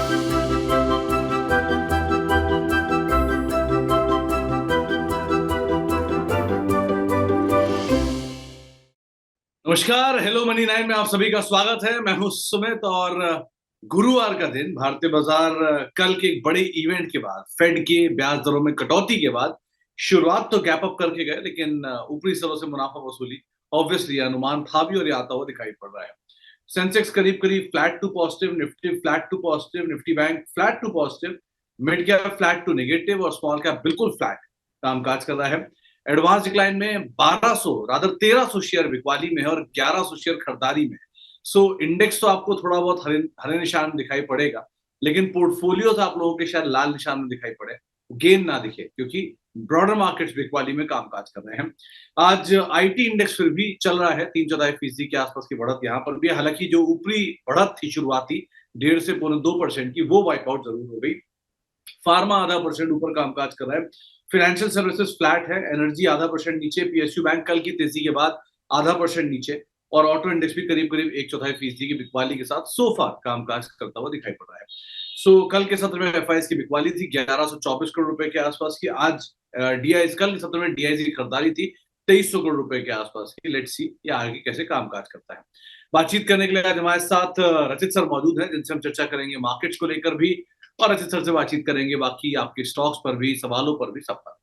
नमस्कार, hello money nine में आप सभी का स्वागत है। मैं हूं सुमित और गुरुवार का दिन भारतीय बाजार कल के एक बड़े इवेंट के बाद, फेड के ब्याज दरों में कटौती के बाद शुरुआत तो गैप अप करके गए, लेकिन ऊपरी स्तरों से मुनाफा वसूली ऑब्वियसली अनुमान था भी और ये आता हुआ दिखाई पड़ रहा है। सेंसेक्स करीब करीब flat to positive, Nifty flat to positive, Nifty bank flat to positive, mid cap flat to negative और स्मॉल कैप बिल्कुल फ्लैट कामकाज कर रहा है। एडवांस डिक्लाइन में 1200 रादर 1300 शेयर बिकवाली में है और 1100 शेयर खरीदारी में है। सो इंडेक्स तो आपको थोड़ा बहुत हरे हरे निशान दिखाई पड़ेगा, लेकिन पोर्टफोलियो आप लोगों के शायद लाल निशान में दिखाई पड़े, गेन ना दिखे, क्योंकि ब्रॉडर मार्केट्स बिकवाली में कामकाज कर रहे हैं। आज आईटी इंडेक्स फिर भी चल रहा है 3/4% के आसपास की बढ़त यहाँ पर भी है। हालांकि जो ऊपरी बढ़त थी शुरुआती 1.5 से 2% की, वो वाइप आउट जरूर हो गई। फार्मा आधा परसेंट ऊपर कामकाज कर रहा है। फाइनेंशियल सर्विसेज फ्लैट है, एनर्जी आधा परसेंट नीचे, पीएसयू बैंक कल की तेजी के बाद आधा परसेंट नीचे और ऑटो इंडेक्स भी करीब करीब 1/4% की बिकवाली के साथ सो फार कामकाज करता हुआ दिखाई पड़ रहा है। सो कल के सत्र में एफआईएस की बिकवाली थी 1124 करोड़ रुपए के आसपास की। आज डीआईज कल के सत्र में डीआईजी की खरीदारी थी 2300 करोड़ रुपए के आसपास की। लेट्स सी ये आगे कैसे कामकाज करता है। बातचीत करने के लिए आज हमारे साथ रचित सर मौजूद हैं, जिनसे हम चर्चा करेंगे मार्केट्स को लेकर भी और रचित सर से बातचीत करेंगे बाकी आपके स्टॉक्स पर भी, सवालों पर भी, सब पर।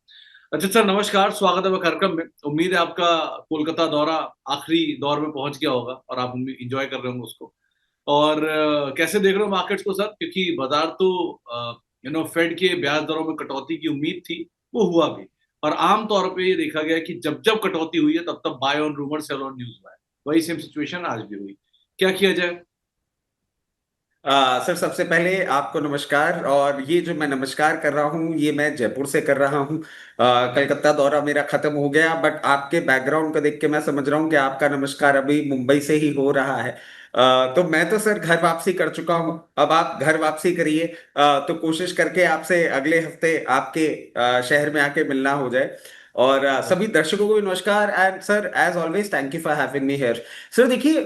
रचित सर नमस्कार, स्वागत है कार्यक्रम में। उम्मीद है आपका कोलकाता दौरा आखिरी दौर में पहुंच गया होगा और आप इंजॉय कर रहे होंगे उसको। और कैसे देख रहे हो मार्केट्स को सर, क्योंकि बाजार तो फेड के ब्याज दरों में कटौती की उम्मीद थी, वो हुआ भी, और आमतौर पे ये देखा गया कि जब जब कटौती हुई है तब तब buy on rumour sell on news हुआ है। वही सेम सिचुएशन आज भी हुई, क्या किया जाए? सर सबसे पहले आपको नमस्कार। और ये जो मैं नमस्कार कर रहा हूँ ये मैं जयपुर से कर रहा हूँ। कलकत्ता दौरा मेरा खत्म हो गया, बट आपके बैकग्राउंड को देख के मैं समझ रहा हूँ कि आपका नमस्कार अभी मुंबई से ही हो रहा है। तो मैं तो सर घर वापसी कर चुका हूँ, अब आप घर वापसी करिए। तो कोशिश करके आपसे अगले हफ्ते आपके शहर में आके मिलना हो जाए। और सभी दर्शकों को भी नमस्कार। And sir as always thank you for having me here. Sir देखिए,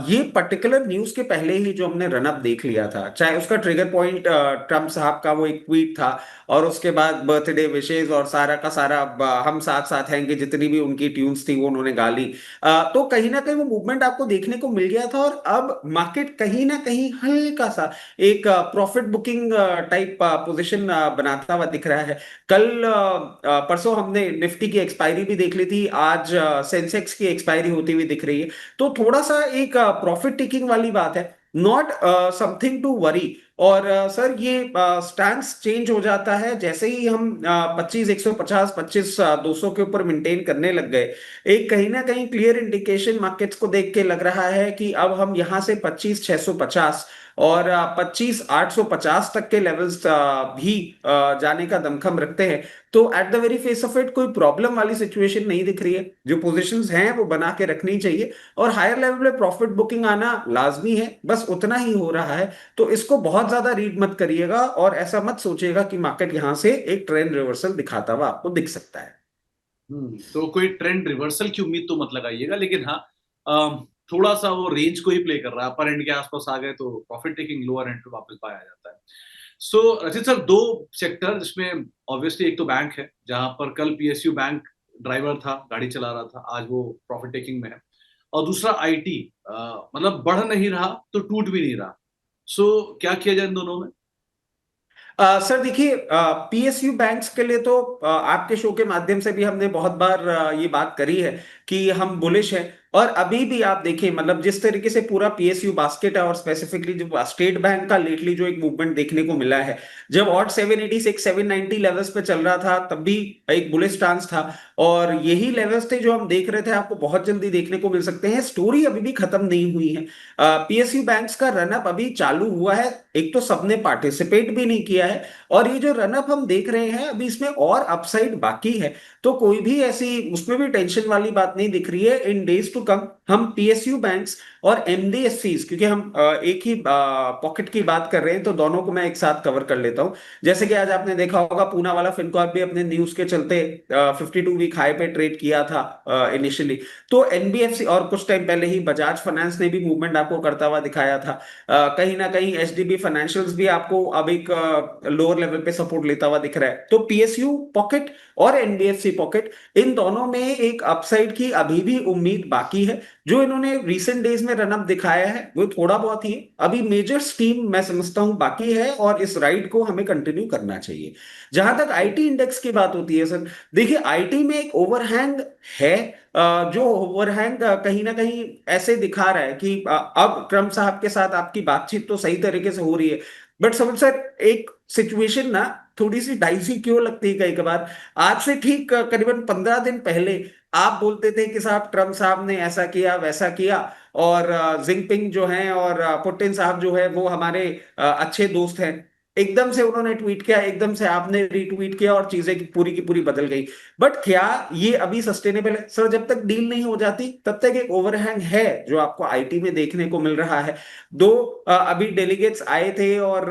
ये पर्टिकुलर न्यूज के पहले ही जो हमने रनअप देख लिया था, चाहे उसका ट्रिगर पॉइंट ट्रम्प साहब का वो एक ट्वीट था, और उसके बाद बर्थडे विशेष और सारा का सारा हम साथ साथ हैं कि जितनी भी उनकी ट्यून्स थी वो उन्होंने गा ली। तो कहीं ना कहीं वो मूवमेंट आपको देखने को मिल गया था, और अब मार्केट कहीं ना कहीं हल्का सा एक प्रॉफिट बुकिंग टाइप पोजिशन बनाता हुआ दिख रहा है। कल परसों हमने निफ्टी की एक्सपायरी भी देख ली थी, आज सेंसेक्स की एक्सपायरी होती हुई दिख रही है। तो थोड़ा सा एक प्रॉफिट टेकिंग वाली बात है, नॉट समथिंग टू वरी। और सर ये स्टैंस चेंज हो जाता है जैसे ही हम 25 150 25 200 के ऊपर मेंटेन करने लग गए। एक कहीं ना कहीं क्लियर इंडिकेशन मार्केट्स को देख के लग रहा है कि अब हम यहां से 25 650 और 25 850 तक के लेवल्स भी जाने का दमखम रखते हैं। तो eight the very face of it कोई प्रॉब्लम वाली सिचुएशन नहीं दिख रही है। जो पोजीशंस हैं वो बना के रखनी चाहिए, और हायर लेवल पे प्रॉफिट बुकिंग आना लाजमी है, बस उतना ही हो रहा है। तो इसको बहुत ज्यादा रीड मत करिएगा, और ऐसा मत सोचिएगा कि मार्केट यहां से एक ट्रेंड रिवर्सल दिखाता हुआ आपको दिख सकता है। तो कोई ट्रेंड रिवर्सल की उम्मीद तो मत लगाइएगा, लेकिन हाँ, थोड़ा सा वो रेंज को ही प्ले कर रहा है। अपर एंड के आसपास आ गए तो प्रॉफिट टेकिंग लोअर एंड पे वापस पाया जाता है। सो रचित सर, दो सेक्टर जिसमें ऑब्वियसली एक तो बैंक है, जहां पर कल पीएसयू बैंक ड्राइवर था, गाड़ी चला रहा था, आज वो प्रॉफिट टेकिंग में है। और दूसरा आईटी, मतलब बढ़ नहीं रहा तो टूट भी नहीं रहा। सो क्या किया जाए इन दोनों में? सर देखिए, पीएसयू बैंक्स के लिए तो आपके शो के माध्यम से भी हमने बहुत बार ये बात करी है कि हम बुलिश हैं। और अभी भी आप देखिए, मतलब जिस तरीके से पूरा पीएसयू बास्केट है, और स्पेसिफिकली जो स्टेट बैंक का लेटली जो एक मूवमेंट देखने को मिला है, जब ऑट 786 790 लेवल्स पे चल रहा था तब भी एक बुलिश स्टांस था। और यही लेवल्स थे जो हम देख रहे थे आपको बहुत जल्दी देखने को मिल सकते हैं। स्टोरी अभी भी खत्म नहीं हुई है। पीएसयू बैंक्स का रनअप अभी चालू हुआ है। एक तो सबने पार्टिसिपेट भी नहीं किया है, और ये जो रनअप हम देख रहे हैं अभी इसमें और अपसाइड बाकी है। तो कोई भी ऐसी उसमें भी टेंशन वाली बात नहीं दिख रही है। इन डेज टू कम हम पीएसयू बैंक्स और एमडीएफसीज, क्योंकि हम एक ही पॉकेट की बात कर रहे हैं, तो दोनों को मैं एक साथ कवर कर लेता हूं। जैसे कि आज आपने देखा होगा पूना वाला फिनकॉर्प भी अपने न्यूज के चलते 52 वीक हाई पे ट्रेड किया था इनिशियली। तो एनबीएफसी और कुछ टाइम पहले ही बजाज फाइनेंस ने भी मूवमेंट आपको करता हुआ दिखाया था। कहीं ना कहीं एचडीबी फाइनेंशियल्स भी आपको अब एक लोअर लेवल पे सपोर्ट लेता हुआ दिख रहा है। तो पीएसयू पॉकेट और एनबीएफसी पॉकेट, इन दोनों में एक अपसाइड की अभी भी उम्मीद बाकी है। जो इन्होंने रिसेंट डेज में रनअप दिखाया है वो थोड़ा बहुत ही है, अभी मेजर स्टीम मैं समझता हूं बाकी है, और इस राइड को हमें कंटिन्यू करना चाहिए। जहां तक आईटी इंडेक्स की बात होती है सर, देखिए आईटी में एक ओवरहैंग है, जो ओवरहैंग कहीं ना कहीं ऐसे दिखा रहा है कि अब ट्रम्प साहब के साथ आपकी बातचीत तो सही तरीके से हो रही है, बट समझ सर एक सिचुएशन ना थोड़ी सी डाइसी क्यों लगती है कई कबार। आज से ठीक करीबन 15 दिन पहले आप बोलते थे कि साहब ट्रम्प साहब ने ऐसा किया वैसा किया, और जिनपिंग जो है और पुतिन साहब जो है वो हमारे अच्छे दोस्त हैं। एकदम से उन्होंने ट्वीट किया, एकदम से आपने रीट्वीट किया, और चीजें की पूरी बदल गई। बट क्या ये अभी सस्टेनेबल है सर? जब तक डील नहीं हो जाती तब तक एक ओवरहैंग है जो आपको आईटी में देखने को मिल रहा है। दो अभी डेलीगेट्स आए थे और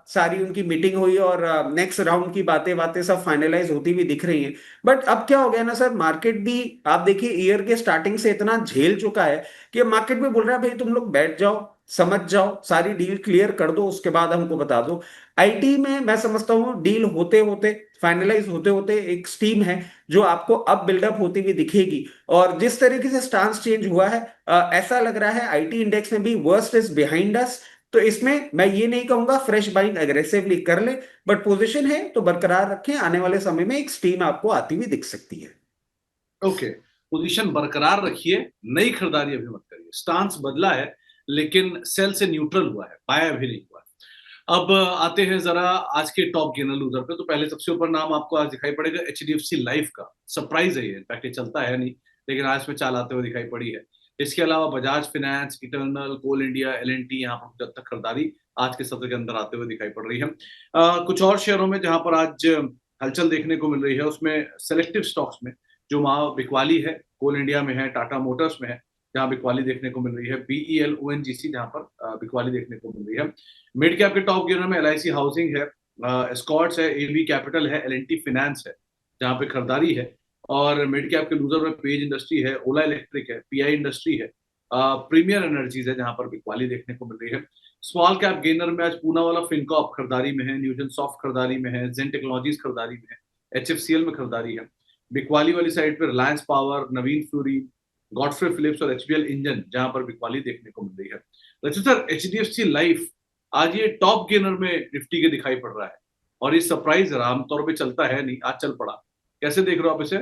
सारी उनकी मीटिंग हुई, और नेक्स्ट राउंड की बातें बातें सब फाइनलाइज होती हुई दिख रही हैं। बट अब क्या हो गया ना सर, मार्केट भी आप देखिए ईयर के स्टार्टिंग से इतना झेल चुका है कि मार्केट भी बोल रहा है भाई तुम लोग बैठ जाओ, समझ जाओ, सारी डील क्लियर कर दो, उसके बाद हमको बता दो। आईटी में मैं समझता हूँ डील होते होते, फाइनलाइज होते होते एक स्टीम है जो आपको अब बिल्डअप होती हुई दिखेगी। और जिस तरीके से स्टांस चेंज हुआ है, ऐसा लग रहा है आईटी इंडेक्स में भी वर्स्ट इज बिहाइंड अस। तो इसमें मैं ये नहीं कहूंगा फ्रेश बाइंग एग्रेसिवली कर ले, बट पोजीशन है तो बरकरार रखें, आने वाले समय में एक स्टीम आपको आती हुई दिख सकती है। ओके, पोजीशन बरकरार रखिए, नई खरीदारी अभी मत करिए। स्टांस बदला है लेकिन सेल से न्यूट्रल हुआ है, बाय अभी नहीं हुआ है। अब आते हैं जरा आज के टॉप गेनर लूजर पे। तो पहले सबसे ऊपर नाम आपको आज दिखाई पड़ेगा एचडीएफसी लाइफ का। सरप्राइज है ये, इनफैक्ट ये चलता है नहीं, लेकिन आज में चाल आते हुए दिखाई पड़ी है। इसके अलावा बजाज फाइनेंस, इटर्नल, कोल इंडिया, एलएनटी, यहाँ पर जब तक खरीदारी आज के सत्र के अंदर आते हुए दिखाई पड़ रही है। कुछ और शेयरों में जहां पर आज हलचल देखने को मिल रही है, उसमें सेलेक्टिव स्टॉक्स में जो वहां बिकवाली है, कोल इंडिया में है, टाटा मोटर्स में है जहां बिकवाली देखने को मिल रही है, बीईएल ओएनजीसी जहां पर बिकवाली देखने को मिल रही है। मिड कैप के टॉप गेनर में एलआईसी हाउसिंग है, एस्कॉर्ट्स है, एवी कैपिटल है, एलएनटी फाइनेंस है जहां पे खरीदारी है। और मिड कैप के लूजर में पेज इंडस्ट्री है, ओला इलेक्ट्रिक है, पीआई इंडस्ट्री है, प्रीमियर एनर्जीज है जहां पर बिकवाली देखने को मिल रही है। स्मॉल कैप गेनर में आज पूना वाला फिनकॉर्प खरीदारी में है, न्यूजन सॉफ्ट खरीदारी में है, जेन टेक्नोलॉजीज खरीदारी में है, एचएफसीएल में खरीदारी है। बिकवाली वाली साइड पर रिलायंस पावर, नवीन फ्यूरी, गॉडफ्रे फिलिप्स और एचबीएल इंजन जहां पर बिकवाली देखने को मिल रही है। तो सर एचडीएफसी लाइफ आज ये टॉप गेनर में निफ्टी के दिखाई पड़ रहा है, और ये सरप्राइज आमतौर पे चलता है नहीं, आज चल पड़ा। कैसे देख रहे हो आप इसे?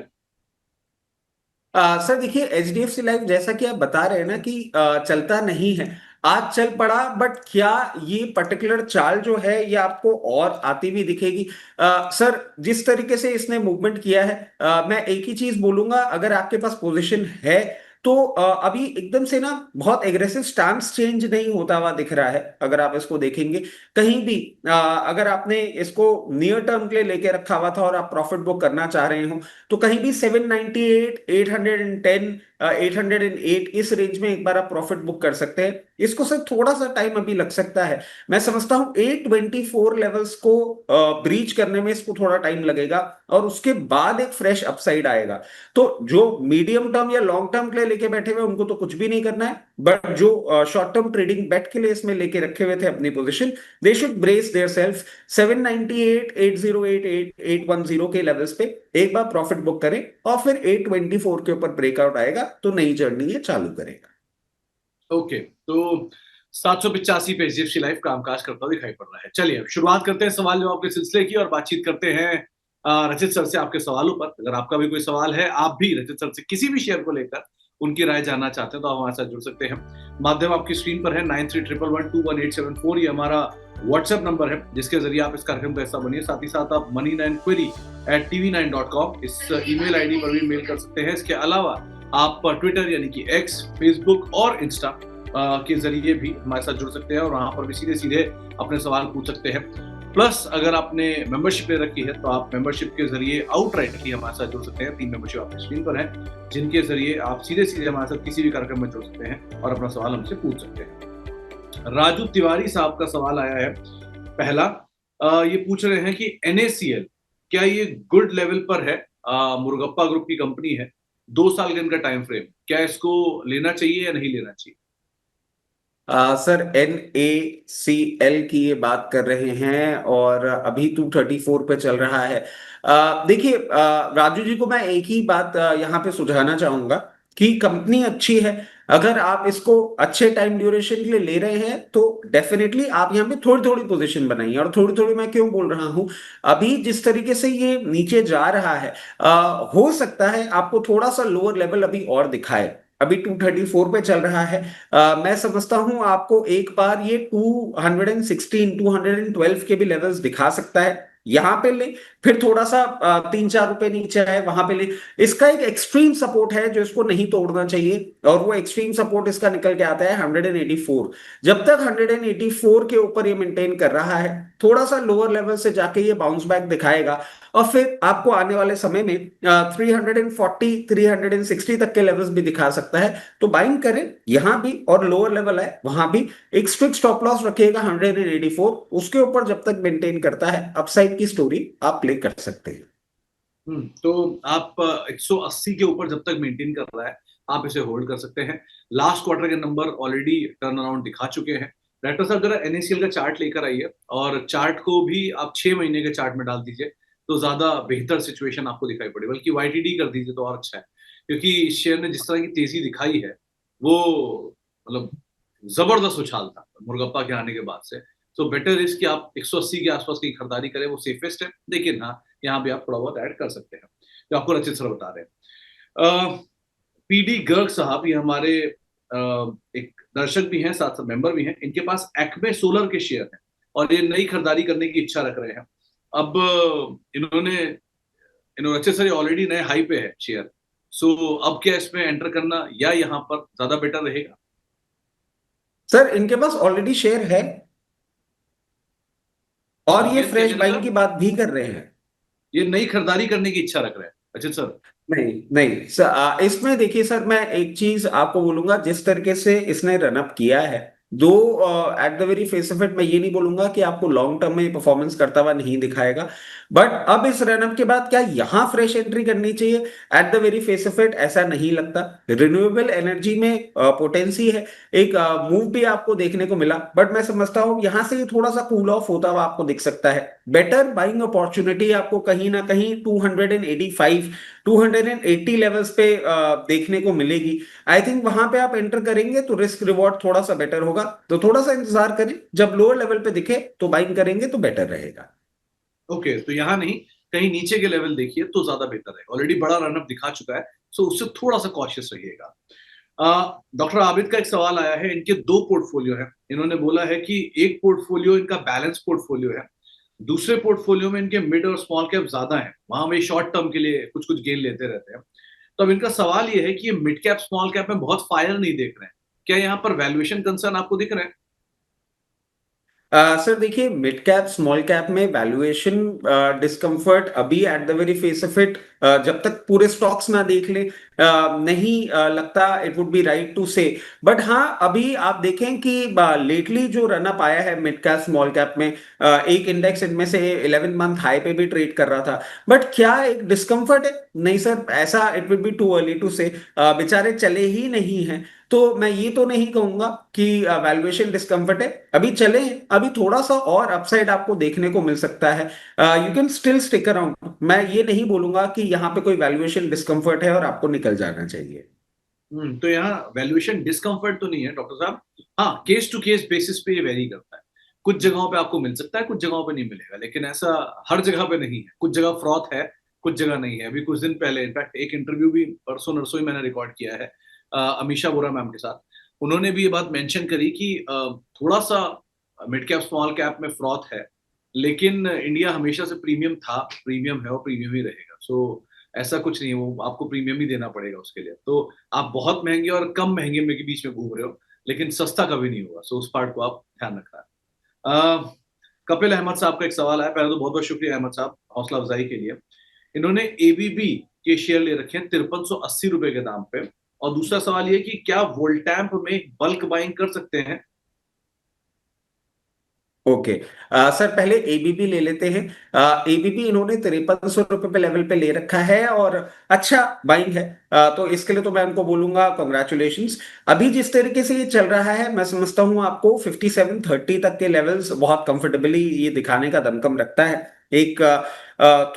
सर देखिए एचडीएफसी लाइफ जैसा कि आप बता रहे हैं ना कि चलता नहीं है, आज चल पड़ा, बट क्या ये पर्टिकुलर चाल जो है ये आपको और आती हुई दिखेगी? सर जिस तरीके से इसने मूवमेंट किया है, मैं एक ही चीज बोलूंगा, अगर आपके पास पोजीशन है तो अभी एकदम से ना बहुत एग्रेसिव स्टांस चेंज नहीं होता हुआ दिख रहा है। अगर आप इसको देखेंगे कहीं भी, अगर आपने इसको नियर टर्म के लिए लेके रखा हुआ था और आप प्रॉफिट बुक करना चाह रहे हो, तो कहीं भी 798, 810, 808 इस रेंज में एक बार आप प्रॉफिट बुक कर सकते हैं। इसको सर थोड़ा सा टाइम अभी लग सकता है, मैं समझता हूं 824 लेवल्स को ब्रीच करने में इसको थोड़ा टाइम लगेगा, और उसके बाद एक फ्रेश अपसाइड आएगा। तो जो मीडियम टर्म या लॉन्ग टर्म के लिए लेके बैठे हुए उनको तो कुछ भी नहीं करना है, बट जो शॉर्ट टर्म ट्रेडिंग बेट के लिए इसमें लेके रखे हुए थे अपनी position, they should brace their self 798, 808, 810 के लेवल्स पे एक बार प्रॉफिट बुक करें, और फिर 824 के ऊपर ब्रेकआउट आएगा तो नई जर्नी ये चालू करेगा। ओके, तो 785 पे एचडीएफसी लाइफ कामकाज करता हुआ दिखाई पड़ रहा है। चलिए अब शुरुआत करते हैं सवाल जवाब के सिलसिले की, और बातचीत करते हैं रचित सर से आपके सवालों पर। अगर आपका भी कोई सवाल है, आप भी रचित सर से किसी भी शेयर को लेकर उनकी राय जानना चाहते हैं, तो आप हमारे साथ जुड़ सकते हैं। माध्यम आपकी स्क्रीन पर है 9311121874, ये हमारा व्हाट्सएप नंबर है जिसके जरिए आप इस कार्यक्रम का हिस्सा बनिए। साथ ही साथ आप money9query@tv9.com इस ईमेल आईडी पर भी मेल कर सकते हैं। इसके अलावा आप ट्विटर यानी कि एक्स, फेसबुक और इंस्टा के जरिए भी हमारे साथ जुड़ सकते हैं, और वहां पर भी सीधे सीधे अपने सवाल पूछ सकते हैं। प्लस अगर आपने मेंबरशिप ले रखी है तो आप मेंबरशिप के जरिए आउटराइट ही हमारे साथ जुड़ सकते हैं। 3 मेंबरशिप आपकी स्क्रीन पर है, जिनके जरिए आप सीधे सीधे हमारे साथ किसी भी कार्यक्रम में जुड़ सकते हैं और अपना सवाल हमसे पूछ सकते हैं। राजू तिवारी साहब का सवाल आया है पहला। ये पूछ रहे हैं कि NaCl क्या ये गुड लेवल पर है? मुरुगप्पा ग्रुप की कंपनी है, 2 साल का इनका टाइम फ्रेम, क्या इसको लेना चाहिए या नहीं लेना चाहिए? सर NaCl की ये बात कर रहे हैं और अभी 234 पे चल रहा है। देखिए, राजू जी को मैं एक ही बात यहाँ पे सुझाना चाहूंगा कि कंपनी अच्छी है। अगर आप इसको अच्छे टाइम ड्यूरेशन के लिए ले रहे हैं तो डेफिनेटली आप यहाँ पे थोड़ी थोड़ी पोजीशन बनाइए। और थोड़ी थोड़ी मैं क्यों बोल रहा हूँ, अभी जिस तरीके से ये नीचे जा रहा है, हो सकता है आपको थोड़ा सा लोअर लेवल अभी और दिखाए। अभी 234 पे चल रहा है। मैं समझता हूं आपको एक बार ये 216 212 के भी लेवल्स दिखा सकता है, यहां पे ले। फिर थोड़ा सा 3-4 रुपए नीचे आए, वहां पे ले। इसका एक एक्सट्रीम सपोर्ट है जो इसको नहीं तोड़ना चाहिए, और वो एक्सट्रीम सपोर्ट इसका निकल के आता है 184। जब तक 184 के ऊपर ये मेंटेन कर रहा है, थोड़ा सा लोअर लेवल से जाके ये बाउंस बैक दिखाएगा। और फिर आपको आने वाले समय में 340 360 तक के लेवल्स भी दिखा सकता है। तो बाइंग करें यहां भी, और लोअर लेवल है वहां भी। एक स्ट्रिक्ट स्टॉप लॉस रखिएगा 184, उसके ऊपर जब तक मेंटेन करता है अपसाइड की स्टोरी आप प्ले कर सकते हैं। तो आप 180 के ऊपर जब तक मेंटेन कर रहा है, आप इसे होल्ड कर सकते हैं। लास्ट क्वार्टर के नंबर ऑलरेडी टर्न अराउंड दिखा चुके हैं। डायरेक्टर साहब जरा NaCl का चार्ट लेकर आइए, और चार्ट को भी आप 6 महीने के चार्ट में डाल दीजिए, तो ज्यादा बेहतर सिचुएशन आपको दिखाई पड़े। बल्कि YTD कर दीजिए तो और अच्छा है, क्योंकि इस शेयर ने जिस तरह की तेजी दिखाई है, वो मतलब जबरदस्त उछाल था मुरगप्पा के आने के बाद से। तो बेटर इज कि आप 180 के आसपास की खरीदारी करें, वो सेफेस्ट है। लेकिन हाँ, यहाँ भी आप थोड़ा बहुत ऐड कर सकते हैं, जो आपको रचित सर बता रहे हैं। PD गर्ग साहब, ये हमारे एक दर्शक भी हैं, साथ साथ मेंबर भी हैं। इनके पास एक्मे सोलर के शेयर हैं और ये नई खरीदारी करने की इच्छा रख रहे हैं। अब इन्होंने रचित सर ऑलरेडी नए हाई पे है शेयर, सो अब क्या इसमें एंटर करना या यहाँ पर ज्यादा बेटर रहेगा? सर इनके पास ऑलरेडी शेयर है, और ये अगेन क्या फ्रेश कह रहे बाइंग सर? की बात भी कर रहे हैं। ये नई खरीदारी करने की इच्छा रख रहे हैं रचित सर? नहीं नहीं सर, इसमें देखिए सर, मैं एक चीज आपको बोलूंगा। जिस तरीके से इसने रनअप किया है, दो eight the very face of it, मैं ये नहीं बोलूंगा कि आपको लॉन्ग टर्म में परफॉर्मेंस करता हुआ नहीं दिखाएगा। बट अब इस रनअप के बाद क्या यहां फ्रेश एंट्री करनी चाहिए? Eight the very face of it ऐसा नहीं लगता। रिन्यूएबल एनर्जी में पोटेंसी है, एक मूव भी आपको देखने को मिला। बट मैं समझता हूँ यहां से ये थोड़ा सा कूल ऑफ होता हुआ आपको दिख सकता है। बेटर बाइंग अपॉर्चुनिटी आपको कहीं ना कहीं 285 280 लेवल्स पे देखने को मिलेगी। आई थिंक वहां पे आप एंटर करेंगे तो रिस्क रिवॉर्ड थोड़ा सा बेटर होगा। तो थोड़ा सा इंतजार करें, जब लोअर लेवल पे दिखे तो बाइंग करेंगे तो बेटर रहेगा। ओके, तो यहाँ नहीं, कहीं नीचे के लेवल देखिए तो ज्यादा बेहतर है। ऑलरेडी बड़ा रनअप दिखा चुका है, सो उससे थोड़ा सा कॉशियस रहिएगा। डॉक्टर आबिद का एक सवाल आया है। इनके 2 पोर्टफोलियो हैं। इन्होंने बोला है कि एक पोर्टफोलियो इनका बैलेंस पोर्टफोलियो है, दूसरे पोर्टफोलियो में इनके मिड और स्मॉल कैप ज्यादा है, वहां में शॉर्ट टर्म के लिए कुछ कुछ गेन लेते रहते हैं। तो अब इनका सवाल ये है कि ये मिड कैप स्मॉल कैप में बहुत फायर नहीं देख रहे हैं, क्या यहाँ पर वैल्यूएशन कंसर्न आपको दिख रहे हैं? सर देखिए, मिड कैप स्मॉल कैप में वैल्यूएशन डिस्कम्फर्ट अभी at the very face of it, जब तक पूरे स्टॉक्स ना देख ले, नहीं लगता it would be right to say. But हाँ, अभी आप देखें कि लेटली जो रनअप आया है मिड कैप स्मॉल कैप में, एक इंडेक्स इनमें से 11 मंथ हाई पे भी ट्रेड कर रहा था। बट क्या एक डिस्कम्फर्ट है? नहीं सर, ऐसा it will be too early to say. बेचारे चले ही नहीं हैं। तो मैं ये तो नहीं कहूंगा कि वैल्यूएशन डिस्कम्फर्ट है, अभी चले हैं। अभी थोड़ा सा और अपसाइड आपको देखने को मिल सकता है। You can still stick around. मैं ये नहीं बोलूंगा कि यहाँ पे कोई वैल्यूएशन डिस्कम्फर्ट है और आपको निकल जाना चाहिए। तो यहाँ वैल्यूएशन डिस्कम्फर्ट तो नहीं है डॉक्टर साहब। हाँ, केस टू केस बेसिस पे ये वेरी करता है। कुछ जगहों पे आपको मिल सकता है, कुछ जगहों पे नहीं मिलेगा, लेकिन ऐसा हर जगह पे नहीं है। कुछ जगह फ्रॉथ है, कुछ जगह नहीं है। अभी कुछ दिन पहले इनफैक्ट एक इंटरव्यू भी परसों नरसों ही मैंने रिकॉर्ड किया है अमीषा बोरा मैम के साथ। उन्होंने भी ये बात मेंशन करी कि थोड़ा सा मिड कैप स्मॉल कैप में फ्रॉथ है, लेकिन इंडिया हमेशा से प्रीमियम था, प्रीमियम है और प्रीमियम ही रहेगा। सो ऐसा कुछ नहीं है, वो आपको प्रीमियम ही देना पड़ेगा उसके लिए। तो आप बहुत महंगे और कम महंगे में के बीच में घूम रहे हो, लेकिन सस्ता कभी नहीं होगा। सो उस पार्ट को आप ध्यान रखना है। कपिल अहमद साहब का एक सवाल है। पहले तो बहुत बहुत शुक्रिया अहमद साहब हौसला अफजाई के लिए। इन्होंने एबीबी के शेयर ले रखे हैं 5380 रुपए के दाम पे। और दूसरा सवाल ये कि क्या वोल्टैम्प में बल्क बाइंग कर सकते हैं? ओके। सर पहले एबीबी ले लेते हैं। एबीबी इन्होंने 5300 रुपये पे लेवल पे ले रखा है और अच्छा बाइंग है। तो इसके लिए तो मैं उनको बोलूंगा कॉन्ग्रेचुलेशंस। अभी जिस तरीके से ये चल रहा है मैं समझता हूँ आपको 5730 तक के लेवल्स बहुत कंफर्टेबली ये दिखाने का दमकम रखता है। एक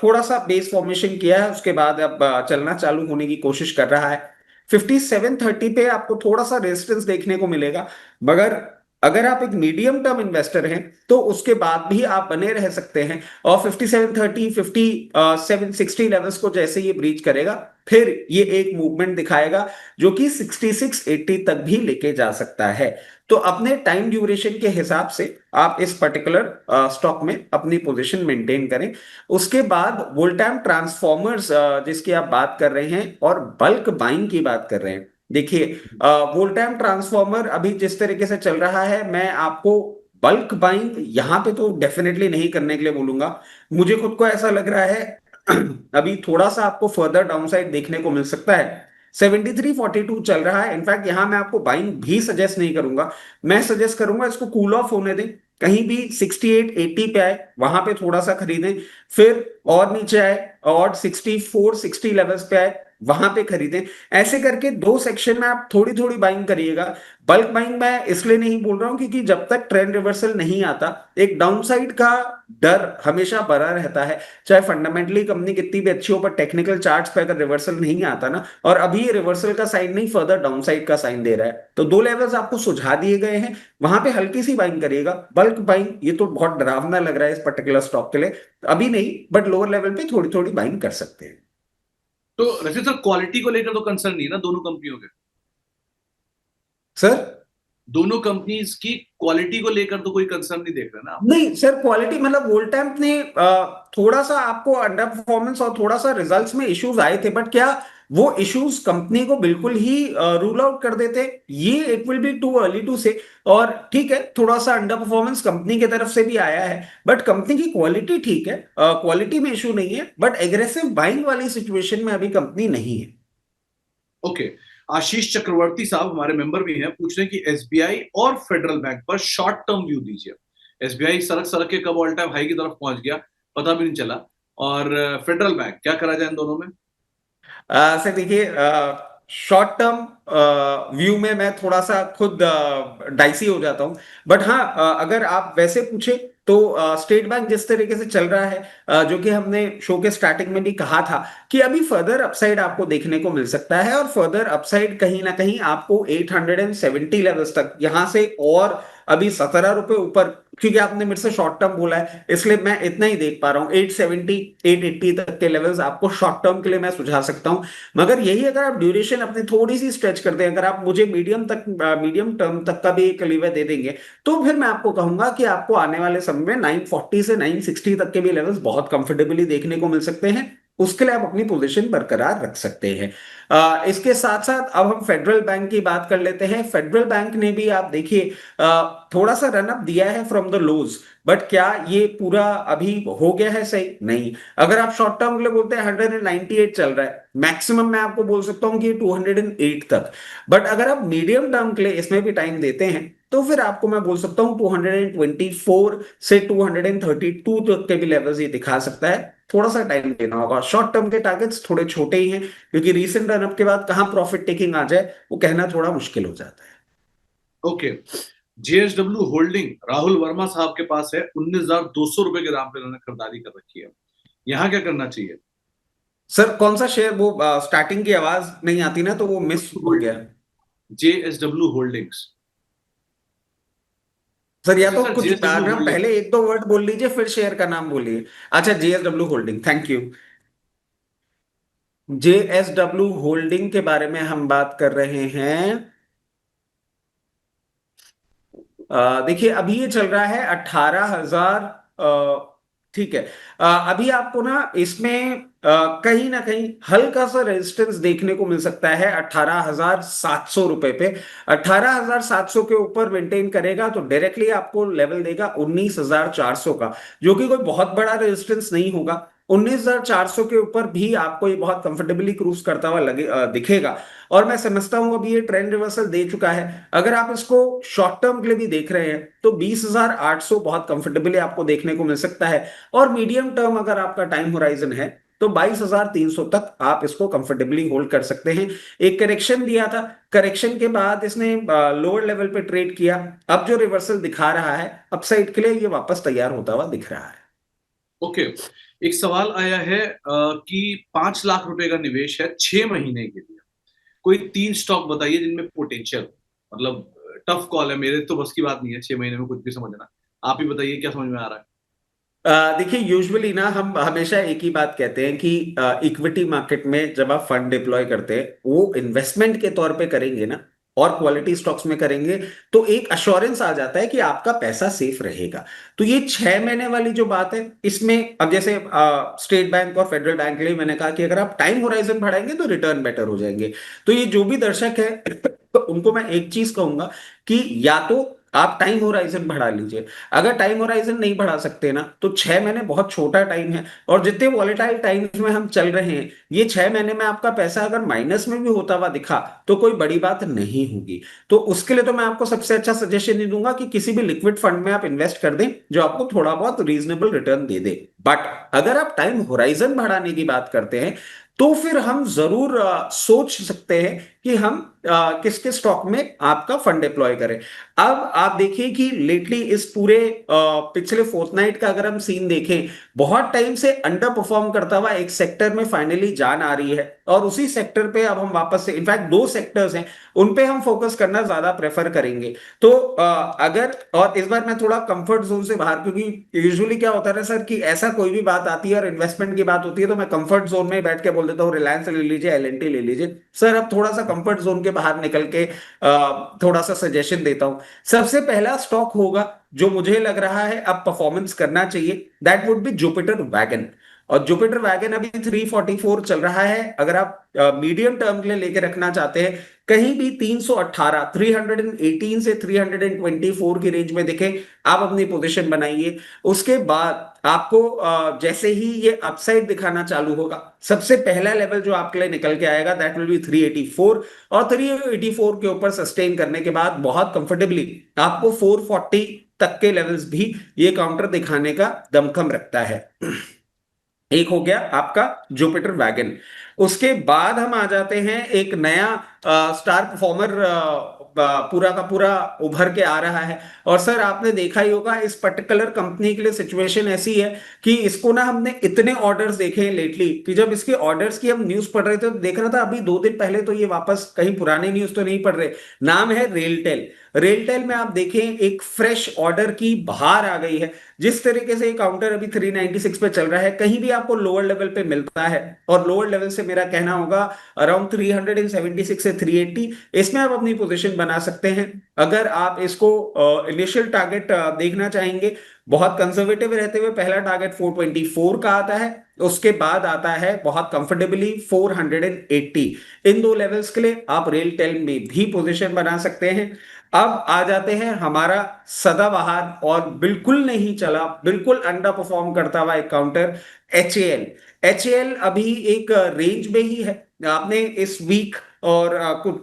थोड़ा सा बेस फॉर्मेशन किया है, उसके बाद अब चलना चालू होने की कोशिश कर रहा है। 5730 पे आपको थोड़ा सा रेजिस्टेंस देखने को मिलेगा, मगर अगर आप एक मीडियम टर्म इन्वेस्टर हैं तो उसके बाद भी आप बने रह सकते हैं। और 5730 5760 लेवल्स को जैसे ये ब्रीच करेगा फिर ये एक मूवमेंट दिखाएगा जो कि 6680 तक भी लेके जा सकता है। तो अपने टाइम ड्यूरेशन के हिसाब से आप इस पर्टिकुलर स्टॉक में अपनी पोजीशन मेंटेन करें। उसके बाद वोल्टाम ट्रांसफॉर्मर्स जिसकी आप बात कर रहे हैं और बल्क बाइंग की बात कर रहे हैं, देखिए वोल्टाम ट्रांसफॉर्मर अभी जिस तरीके से चल रहा है मैं आपको बल्क बाइंग यहां पे तो डेफिनेटली नहीं करने के लिए बोलूंगा। मुझे खुद को ऐसा लग रहा है अभी थोड़ा सा आपको फर्दर डाउनसाइड देखने को मिल सकता है। 7342 चल रहा है, इनफैक्ट यहां मैं आपको बाइंग भी सजेस्ट नहीं करूंगा। मैं सजेस्ट करूंगा इसको कूल ऑफ होने दें, कहीं भी 6880 पे आए वहां पे थोड़ा सा खरीदें, फिर और नीचे आए और 6460 लेवल्स पे आए वहां पे खरीदें। ऐसे करके दो सेक्शन में आप थोड़ी थोड़ी बाइंग करिएगा। बल्क बाइंग मैं इसलिए नहीं बोल रहा हूं क्योंकि जब तक ट्रेंड रिवर्सल नहीं आता एक डाउनसाइड का डर हमेशा बना रहता है। चाहे फंडामेंटली कंपनी कितनी भी अच्छी हो पर टेक्निकल चार्ट्स पे अगर रिवर्सल नहीं आता ना, और अभी ये रिवर्सल का साइन नहीं फर्दर डाउनसाइड का साइन दे रहा है, तो दो लेवल्स आपको सुझा दिए गए हैं, वहां पे हल्की सी बाइंग करिएगा। बल्क बाइंग ये तो बहुत डरावना लग रहा है इस पर्टिकुलर स्टॉक के लिए, अभी नहीं बट लोअर लेवल पे थोड़ी थोड़ी बाइंग कर सकते हैं। तो रशीद सर, क्वालिटी को लेकर तो कंसर्न नहीं है ना दोनों कंपनियों के? सर दोनों कंपनीज की क्वालिटी को लेकर तो कोई कंसर्न नहीं देख रहे ना आप? नहीं सर, क्वालिटी मतलब वोल्टैम्प ने थोड़ा सा आपको अंडर परफॉर्मेंस और थोड़ा सा रिजल्ट्स में इश्यूज आए थे, बट क्या वो इश्यूज कंपनी को बिल्कुल ही रूल आउट कर देते? ये it will be too early to say. और ठीक है थोड़ा सा अंडर परफॉर्मेंस कंपनी की तरफ से भी आया है, बट कंपनी की क्वालिटी ठीक है, क्वालिटी में इशू नहीं है, बट एग्रेसिव बाइंग वाली सिचुएशन में अभी कंपनी नहीं है। ओके। आशीष चक्रवर्ती साहब हमारे मेंबर भी हैं, पूछ रहे हैं कि एसबीआई और फेडरल बैंक पर शॉर्ट टर्म व्यू दीजिए। एसबीआई सड़क सड़क के कब ऑल टाइम हाई की तरफ पहुंच गया, पता भी नहीं चला। और फेडरल बैंक, क्या करा जाए इन दोनों में? सर देखिए शॉर्ट टर्म व्यू में मैं थोड़ा सा खुद डाइसी हो जाता हूं, बट हाँ अगर आप वैसे पूछे तो स्टेट बैंक जिस तरीके से चल रहा है, जो कि हमने शो के स्टार्टिंग में भी कहा था कि अभी फर्दर अपसाइड आपको देखने को मिल सकता है, और फर्दर अपसाइड कहीं ना कहीं आपको 870 लेवल्स तक यहां से और अभी 17 रुपए ऊपर, क्योंकि आपने मेरे से शॉर्ट टर्म बोला है इसलिए मैं इतना ही देख पा रहा हूँ। 870 880 तक के लेवल्स आपको शॉर्ट टर्म के लिए मैं सुझा सकता हूँ। मगर यही अगर आप ड्यूरेशन अपनी थोड़ी सी स्ट्रेच करते हैं, अगर आप मुझे मीडियम टर्म तक का भी एक लीवर दे देंगे, तो फिर मैं आपको कहूंगा कि आपको आने वाले समय में 940 से 960 तक के भी लेवल्स बहुत कंफर्टेबली देखने को मिल सकते हैं। उसके लिए आप अपनी पोजीशन बरकरार रख सकते हैं। इसके साथ साथ अब हम फेडरल बैंक की बात कर लेते हैं। फेडरल बैंक ने भी आप देखिए थोड़ा सा रनअप दिया है फ्रॉम द लोज, बट क्या ये पूरा अभी हो गया है सही? नहीं। अगर आप शॉर्ट टर्म के लिए बोलते हैं 198 चल रहा है, मैक्सिमम मैं आपको बोल सकता हूं कि 208 तक। बट अगर आप मीडियम टर्म के लिए इसमें भी टाइम देते हैं तो फिर आपको मैं बोल सकता हूं 224 से 232 तक के भी लेवल्स ये दिखा सकता है। थोड़ा सा टाइम देना होगा, शॉर्ट टर्म के टारगेट्स थोड़े छोटे ही हैं, क्योंकि रीसेंट रनअप के बाद कहां प्रॉफिट टेकिंग आ जाए वो कहना थोड़ा मुश्किल हो जाता है। Okay. JSW holding Rahul Verma साहब के पास है, 19,200 रुपए के दाम पे उन्होंने खरीदारी कर रखी है। यहाँ क्या करना चाहिए? सर कौन सा शेयर? वो स्टार्टिंग की आवाज नहीं आती ना तो वो मिस हो गया। JSW holdings. सर या अच्छा तो सर, कुछ जेएसडब्ल्यू ना होल्डिंग। पहले एक दो वर्ड बोल लीजिए फिर शेयर का नाम बोलिए। अच्छा JSW holding, thank you. JSW holding के बारे में हम बात कर रहे हैं। देखिए अभी ये चल रहा है 18,000 ठीक है। अभी आपको ना इसमें कहीं ना कहीं हल्का सा रेजिस्टेंस देखने को मिल सकता है 18,700 रुपए पे। 18,700 के ऊपर मेंटेन करेगा तो डायरेक्टली आपको लेवल देगा 19,400 का, जो कि कोई बहुत बड़ा रेजिस्टेंस नहीं होगा। 19,400 के ऊपर भी आपको ये बहुत कंफर्टेबली क्रूज करता हुआ दिखेगा। और मैं समझता हूं अभी ये ट्रेंड रिवर्सल दे चुका है। अगर आप इसको शॉर्ट टर्म के लिए भी देख रहे हैं तो 20,800 बहुत कंफर्टेबली आपको देखने को मिल सकता है। और मीडियम टर्म अगर आपका टाइम होराइजन है तो 22,300 तक आप इसको कंफर्टेबली होल्ड कर सकते हैं। एक करेक्शन दिया था, करेक्शन के बाद इसने लोअर लेवल पे ट्रेड किया। अब जो रिवर्सल दिखा रहा है अपसाइड के लिए, ये वापस तैयार होता हुआ दिख रहा है। ओके। एक सवाल आया है कि 5 लाख रुपए का निवेश है 6 महीने के लिए, कोई 3 स्टॉक बताइए जिनमें पोटेंशियल, मतलब टफ कॉल है, मेरे तो बस की बात नहीं है 6 महीने में कुछ भी समझना। आप ही बताइए क्या समझ में आ रहा है। देखिए, यूजुअली ना हम हमेशा एक ही बात कहते हैं कि इक्विटी मार्केट में जब आप फंड डिप्लॉय करते हैं वो इन्वेस्टमेंट के तौर पे करेंगे ना, और क्वालिटी स्टॉक्स में करेंगे, तो एक अश्योरेंस आ जाता है कि आपका पैसा सेफ रहेगा। तो ये 6 महीने वाली जो बात है, इसमें अब जैसे स्टेट बैंक और फेडरल बैंक के लिए मैंने कहा कि अगर आप टाइम होराइजन बढ़ाएंगे तो रिटर्न बेटर हो जाएंगे। तो ये जो भी दर्शक है तो उनको मैं एक चीज कहूंगा कि या तो आप टाइम होराइजन बढ़ा लीजिए। अगर टाइम होराइजन नहीं बढ़ा सकते ना तो 6 महीने बहुत छोटा टाइम है, और जितने वॉलेटाइल टाइम्स में हम चल रहे हैं, ये 6 महीने में आपका पैसा अगर माइनस में भी होता हुआ दिखा तो कोई बड़ी बात नहीं होगी। तो उसके लिए तो मैं आपको सबसे अच्छा सजेशन ही दूंगा कि किसी भी लिक्विड फंड में आप इन्वेस्ट कर दें जो आपको थोड़ा बहुत reasonable return they they. But अगर आप टाइम होराइजन बढ़ाने की बात करते हैं तो फिर हम जरूर सोच सकते हैं कि हम किस किस स्टॉक में आपका फंड डिप्लॉय करें। अब आप देखिए कि लेटली इस पूरे पिछले फोर्टनाइट का अगर हम सीन देखें, बहुत टाइम से अंडर परफॉर्म करता हुआ एक सेक्टर में फाइनली जान आ रही है, और उसी सेक्टर पे अब हम वापस से, इनफैक्ट दो सेक्टर्स हैं उन पे हम फोकस करना ज्यादा प्रेफर करेंगे। तो अगर, और इस बार मैं थोड़ा कंफर्ट जोन से बाहर, क्योंकि यूजुअली क्या होता है ना सर कि ऐसा कोई भी बात आती है और इन्वेस्टमेंट की बात होती है तो मैं कंफर्ट जोन में बैठ के बोल देता हूँ रिलायंस ले लीजिए, एलएनटी ले लीजिए। सर अब थोड़ा सा कंफर्ट जोन के बाहर निकल के थोड़ा सा सजेशन देता हूं। सबसे पहला स्टॉक होगा जो मुझे लग रहा है अब परफॉर्मेंस करना चाहिए, that would be Jupiter wagon. और जुपिटर वैगन अभी 344 चल रहा है। अगर आप मीडियम टर्म के लिए लेके रखना चाहते हैं, कहीं भी 318, 318 से 324 की रेंज में दिखे, आप अपनी पोजीशन बनाइए। उसके बाद आपको जैसे ही ये अपसाइड दिखाना चालू होगा, सबसे पहला लेवल जो आपके लिए निकल के आएगा दैट विल बी 384। और 384 के ऊपर सस्टेन करने के बाद बहुत कंफर्टेबली आपको 440 तक के लेवल्स भी ये काउंटर दिखाने का दमखम रखता है। एक हो गया आपका जुपिटर वैगन। उसके बाद हम आ जाते हैं एक नया स्टार परफॉर्मर, पूरा का पूरा उभर के आ रहा है। और सर आपने देखा ही होगा इस पर्टिकुलर कंपनी के लिए सिचुएशन ऐसी है कि इसको ना हमने इतने ऑर्डर्स देखे हैं लेटली कि जब इसके ऑर्डर्स की हम न्यूज पढ़ रहे थे तो देख रहा था अभी 2 दिन पहले, तो ये वापस कहीं पुराने न्यूज तो नहीं पढ़ रहे। नाम है रेलटेल। रेलटेल में आप देखें एक फ्रेश ऑर्डर की बहार आ गई है। जिस तरीके से ये काउंटर अभी 396 पे चल रहा है, कहीं भी आपको लोअर लेवल पे मिलता है, और लोअर लेवल से मेरा कहना होगा अराउंड 376 से 380, इसमें आप अपनी पोजीशन बना सकते हैं। अगर आप इसको इनिशियल टारगेट देखना चाहेंगे, बहुत कंजर्वेटिव रहते हुए पहला टारगेट 424 का आता है, उसके बाद आता है बहुत कंफर्टेबली 480। इन दो लेवल्स के लिए आप रेल टेल में भी पोजीशन बना सकते हैं। अब आ जाते हैं हमारा सदाबहार और बिल्कुल नहीं चला, बिल्कुल अंडर परफॉर्म करता हुआ एक काउंटर, एचएएल। एचएएल अभी एक रेंज में ही है। आपने इस वीक और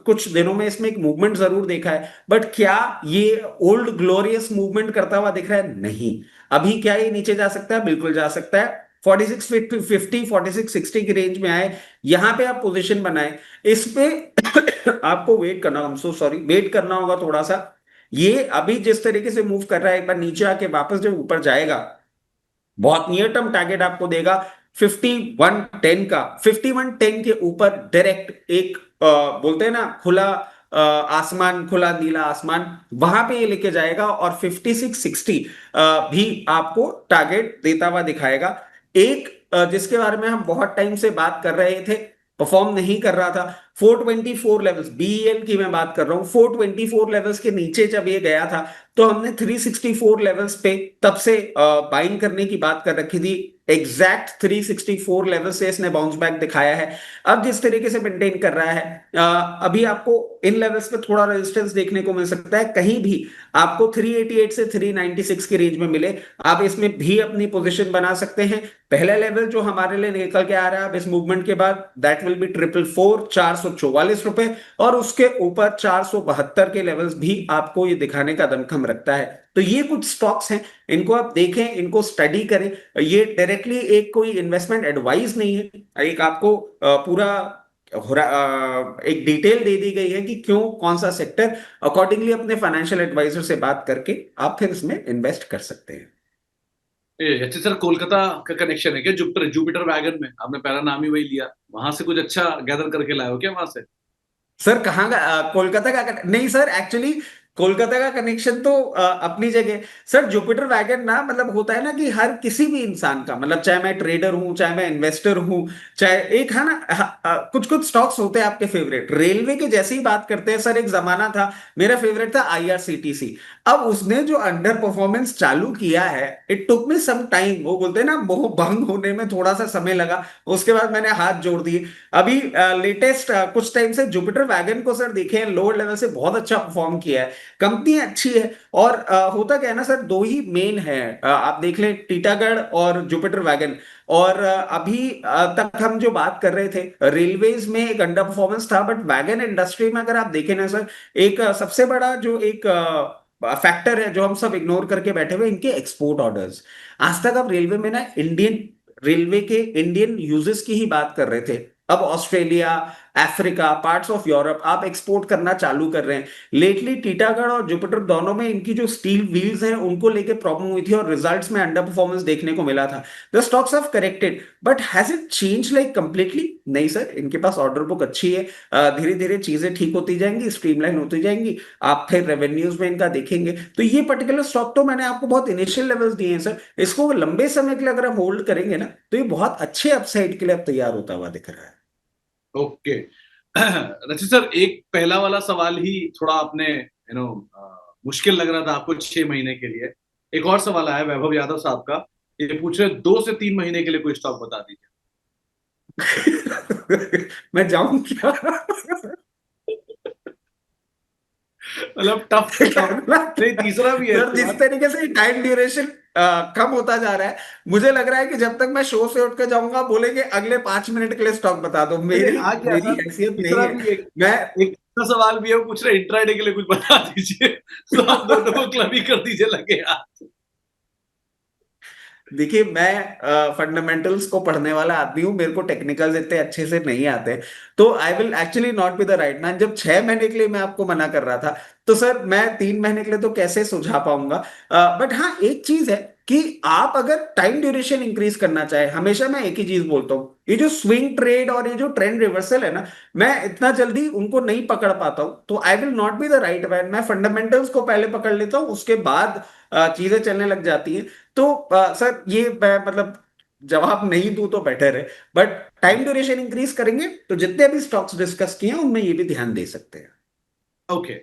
कुछ दिनों में इसमें एक मूवमेंट जरूर देखा है, बट क्या ये ओल्ड ग्लोरियस मूवमेंट करता हुआ दिख रहा है? नहीं। अभी क्या ये नीचे जा सकता है? बिल्कुल जा सकता है। 4650, 4660 की रेंज में आए, यहां पे आप पोजीशन बनाए। इस पे आपको वेट करना, I am so sorry, wait करना होगा थोड़ा सा। ये अभी जिस तरीके से मूव कर रहा है, एक बार नीचे आके वापस जब ऊपर जाएगा, बहुत नियर टर्म टारगेट आपको देगा 5110 का। 5110 के ऊपर डायरेक्ट एक बोलते हैं ना खुला आसमान, खुला नीला आसमान, वहां पे ये लेके जाएगा, और 5660 भी आपको टारगेट देता हुआ दिखाएगा। एक जिसके बारे में हम बहुत टाइम से बात कर रहे थे, परफॉर्म नहीं कर रहा था, 424 लेवल्स, बीईएल की मैं बात कर रहा हूं, 424 लेवल्स के नीचे जब ये गया था तो हमने 364 लेवल्स पे तब से बाइंग करने की बात कर रखी थी। एग्जैक्ट 364 लेवल से इसने बाउंस बैक दिखाया है। अब जिस तरीके से मेंटेन कर रहा है, अभी आपको इन लेवल्स पे थोड़ा रेजिस्टेंस देखने को मिल सकता है, कहीं भी आपको 388 से 396 की रेंज में मिले आप इसमें भी अपनी पोजीशन बना सकते हैं। पहला लेवल जो हमारे लिए निकल के आ रहा है अब इस मूवमेंट के बाद, दैट विल बी 444, 444 रुपए, और उसके ऊपर 472 के लेवल्स भी आपको ये दिखाने का दमखम रखता है। तो ये कुछ स्टॉक्स हैं, इनको आप देखें, इनको स्टडी करें। ये डायरेक्टली एक कोई इन्वेस्टमेंट एडवाइस नहीं है, एक आपको पूरा एक डिटेल दे दी गई है कि क्यों कौन सा सेक्टर, अकॉर्डिंगली अपने फाइनेंशियल एडवाइजर से बात करके आप फिर इसमें इन्वेस्ट कर सकते हैं। अच्छा सर, कोलकाता का कनेक्शन है क्या जुपिटर जुपिटर वैगन में? आपने पहला नाम ही वही लिया, वहां से कुछ अच्छा गैदर करके लाए हो क्या वहां से? सर कहाँ का कोलकाता का नहीं सर, एक्चुअली कोलकाता का कनेक्शन तो अपनी जगह। सर जुपिटर वैगन ना, मतलब होता है ना कि हर किसी भी इंसान का, मतलब चाहे मैं ट्रेडर हूं, चाहे मैं इन्वेस्टर हूं, चाहे एक है ना, कुछ कुछ स्टॉक्स होते हैं आपके फेवरेट। रेलवे के जैसे ही बात करते हैं सर, एक जमाना था मेरा फेवरेट था आईआरसीटीसी। अब उसने जो अंडर परफॉर्मेंस चालू किया है, it took me some time, वो बोलते हैं ना मोह भंग होने में थोड़ा सा समय लगा, उसके बाद मैंने हाथ जोड़ दिए। अभी लेटेस्ट कुछ टाइम से जुपिटर वैगन को सर देखें, लोअर लेवल से बहुत अच्छा परफॉर्म किया है, कंपनी अच्छी है। और होता क्या है ना सर, दो ही मेन है, आप देख लें टीटागढ़ और जुपिटर वैगन। और अभी तक हम जो बात कर रहे थे, रेलवेज में एक अंडर परफॉर्मेंस था, बट वैगन इंडस्ट्री में अगर आप देखें ना सर, एक सबसे बड़ा जो एक फैक्टर है जो हम सब इग्नोर करके बैठे हुए, इनके एक्सपोर्ट ऑर्डर्स। आज तक आप रेलवे में ना इंडियन रेलवे के इंडियन यूजेस की ही बात कर रहे थे, अब Australia, Africa, parts of Europe आप एक्सपोर्ट करना चालू कर रहे हैं। लेटली टीटागढ़ और जुपिटर दोनों में इनकी जो स्टील व्हील्स हैं उनको लेके प्रॉब्लम हुई थी और रिजल्ट्स में अंडर परफॉर्मेंस देखने को मिला था। The stocks have corrected, but has it change like completely? नहीं सर, इनके पास ऑर्डर बुक अच्छी है, धीरे धीरे चीजें ठीक होती जाएंगी, स्ट्रीमलाइन होती जाएंगी, आप फिर रेवेन्यूज में इनका देखेंगे। तो ये पर्टिकुलर स्टॉक तो मैंने आपको बहुत इनिशियल लेवल्स दिए हैं सर, इसको लंबे समय के लिए अगर आप होल्ड करेंगे ना, तो ये बहुत अच्छे अपसाइड के लिए अब तैयार होता हुआ दिख रहा है। ओके। रचित सर, एक पहला वाला सवाल ही थोड़ा आपने मुश्किल लग रहा था आपको 6 महीने के लिए। एक और सवाल आया वैभव यादव साहब का, ये पूछ रहे 2 से 3 महीने के लिए कोई स्टॉक बता दीजिए। मैं जाऊं क्या? मतलब टफ टफ। नहीं, तीसरा भी है सर इसके जिस बाद। तरीके से टाइम ड्यूरेशन कम होता जा रहा है, मुझे लग रहा है कि जब तक मैं शो से उठ के जाऊंगा बोलेंगे अगले 5 मिनट के लिए स्टॉक बता दो, अरे मेरी आ गया मेरी सर, हैसियत नहीं तीसरा है। भी एक मैं एक तीसरा सवाल भी है, वो पूछ रहे इंट्राडे के लिए कुछ बता दीजिए। तो आप दोनों को क्लब ही कर दीजिए लगे हाथ। देखिए, मैं फंडामेंटल्स को पढ़ने वाला आदमी हूँ, मेरे को टेक्निकल्स इतने अच्छे से नहीं आते, तो I will actually not be the right man. जब 6 महीने के लिए मैं आपको मना कर रहा था, तो सर मैं 3 महीने के लिए तो कैसे सुझा पाऊंगा। बट हाँ, एक चीज है कि आप अगर टाइम ड्यूरेशन इंक्रीज करना चाहे, हमेशा मैं एक ही चीज बोलता हूँ, ये जो स्विंग ट्रेड और ये जो ट्रेंड रिवर्सल है ना, मैं इतना जल्दी उनको नहीं पकड़ पाता हूँ, तो I will not be the right man. मैं फंडामेंटल्स को पहले पकड़ लेता हूँ, उसके बाद चीजें चलने लग जाती हैं। तो सर ये मैं मतलब जवाब नहीं दूं तो बेटर है, बट टाइम ड्यूरेशन इंक्रीज करेंगे तो जितने भी स्टॉक्स डिस्कस किए हैं उनमें ये भी ध्यान दे सकते हैं। ओके।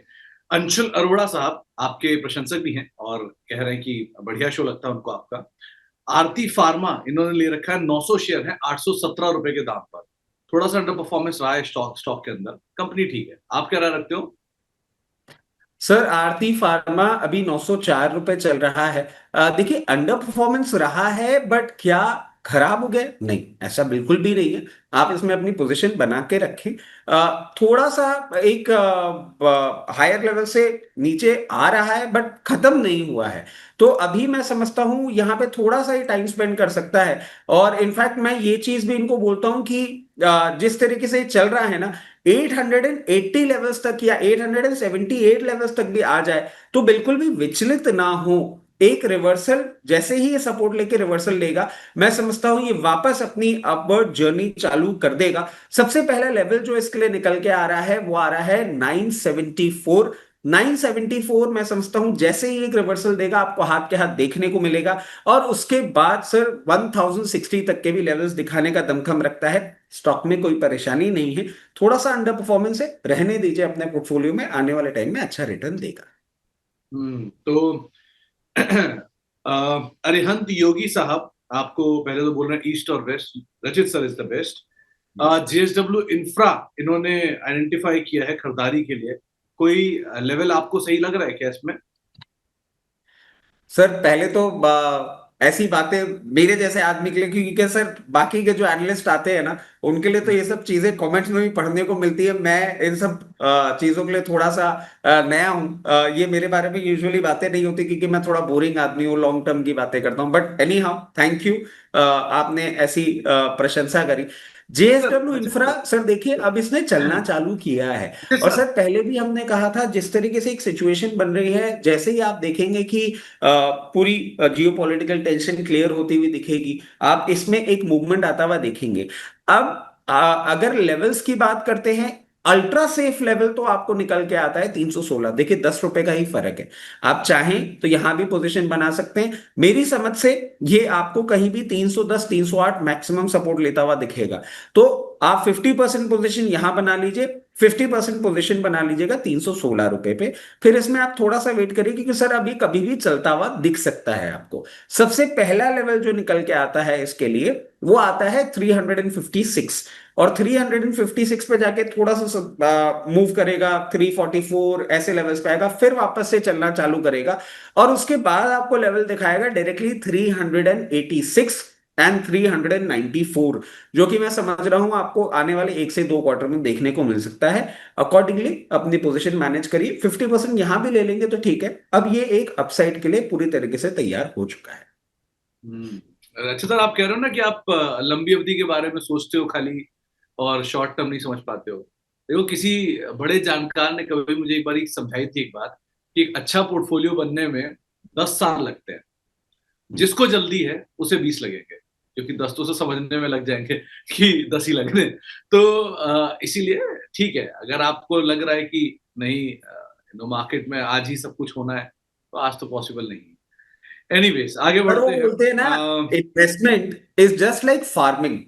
अंशुल अरोड़ा साहब आपके प्रशंसक भी हैं और कह रहे हैं कि बढ़िया शो लगता है उनको आपका। आरती फार्मा इन्होंने ले रखा है, 900 शेयर है, 817 रुपए के दाम पर। थोड़ा सा अंडर परफॉर्मेंस रहा है स्टॉक स्टॉक के अंदर, कंपनी ठीक है, आप क्या राय रखते हो? सर आरती फार्मा अभी 904 रुपए चल रहा है। देखिए, अंडर परफॉर्मेंस रहा है, बट क्या खराब हो गया? नहीं, ऐसा बिल्कुल भी नहीं है। आप इसमें अपनी पोजीशन बना के रखें। थोड़ा सा एक हायर लेवल से नीचे आ रहा है, बट खत्म नहीं हुआ है। तो अभी मैं समझता हूं यहाँ पे थोड़ा सा ही टाइम स्पेंड कर सकता है। और इनफैक्ट मैं ये चीज भी इनको बोलता हूँ कि जिस तरीके से चल रहा है ना, 880 लेवल्स तक या 878 लेवल्स तक भी आ जाए तो बिल्कुल भी विचलित ना हो। एक रिवर्सल जैसे ही ये सपोर्ट लेके रिवर्सल लेगा, मैं समझता हूं ये वापस अपनी अपवर्ड जर्नी चालू कर देगा। सबसे पहला लेवल जो इसके लिए निकल के आ रहा है वो आ रहा है 974। 974 मैं समझता हूं जैसे ही एक रिवर्सल देगा आपको हाथ के हाथ देखने को मिलेगा, और उसके बाद सर 1060 तक के भी लेवल्स दिखाने का दमखम रखता है। स्टॉक में कोई परेशानी नहीं है, थोड़ा सा अंडर परफॉर्मेंस है, रहने दीजिए अपने पोर्टफोलियो में, आने वाले टाइम में अच्छा रिटर्न देगा। तो अरिहंत योगी साहब आपको पहले तो बोल रहे हैं ईस्ट और वेस्ट, रचित sir is the best. JSW infra इन्होंने आइडेंटिफाई किया है खरीदारी के लिए, कोई लेवल आपको सही लग रहा है क्या इसमें? सर पहले तो ऐसी बातें मेरे जैसे आदमी के लिए, क्योंकि सर बाकी के जो एनालिस्ट आते हैं ना, उनके लिए तो ये सब चीजें कमेंट्स में भी पढ़ने को मिलती है। मैं इन सब चीजों के लिए थोड़ा सा नया हूँ। ये मेरे बारे में यूजुअली बातें नहीं होती, क्योंकि मैं थोड़ा बोरिंग आदमी हूँ, लॉन्ग टर्म की बातें करता हूँ। But any how, thank you, आपने ऐसी प्रशंसा करी। सर जेएसडब्ल्यू अच्छा इंफ्रा, सर। सर देखिए अब इसने चलना चालू किया है। अच्छा और सर। सर पहले भी हमने कहा था, जिस तरीके से एक सिचुएशन बन रही है, जैसे ही आप देखेंगे कि पूरी जियो पॉलिटिकल टेंशन क्लियर होती हुई दिखेगी, आप इसमें एक मूवमेंट आता हुआ देखेंगे। अब अगर लेवल्स की बात करते हैं, अल्ट्रा सेफ लेवल तो आपको निकल के आता है 316। देखिए 10 रुपए का ही फर्क है। आप चाहें तो यहां भी पोजीशन बना सकते हैं। मेरी समझ से ये आपको कहीं भी 310 308 मैक्सिमम सपोर्ट लेता हुआ दिखेगा। तो आप 50% पोजीशन यहां बना लीजिए, 50% पोजीशन बना लीजिएगा 316 रुपए पे। फिर इसमें आप थोड़ा सा वेट करिए, क्योंकि सर अभी कभी भी चलता हुआ दिख सकता है आपको। सबसे पहला लेवल जो निकल के आता है इसके लिए, वो आता है 356। और 356 पे जाके थोड़ा सा मूव करेगा, 344 ऐसे लेवल्स पे आएगा, फिर वापस से चलना चालू करेगा। और उसके बाद आपको लेवल दिखाएगा डायरेक्टली 386 एंड 394, जो कि मैं समझ रहा हूं आपको आने वाले 1 से 2 क्वार्टर में देखने को मिल सकता है। अकॉर्डिंगली अपनी पोजीशन मैनेज करिए। 50% यहां भी ले लेंगे तो ठीक है। अब ये एक अपसाइड के लिए पूरी तरीके से तैयार हो चुका है। अच्छा सर, आप कह रहे हो ना कि आप लंबी अवधि के बारे में सोचते हो खाली, और शॉर्ट टर्म नहीं समझ पाते हो। देखो, किसी बड़े जानकार ने कभी मुझे एक बार समझाई थी एक बात, कि एक अच्छा पोर्टफोलियो बनने में 10 साल लगते हैं। जिसको जल्दी है उसे 20 लगेंगे, क्योंकि 10 तो उसे समझने में लग जाएंगे कि 10 ही लगने। तो इसीलिए ठीक है, अगर आपको लग रहा है कि नहीं, मार्केट में आज ही सब कुछ होना है, तो आज तो पॉसिबल नहीं है। एनीवेज, आगे पर वो बढ़ते हैं। बोलते हैं ना, investment is just like farming.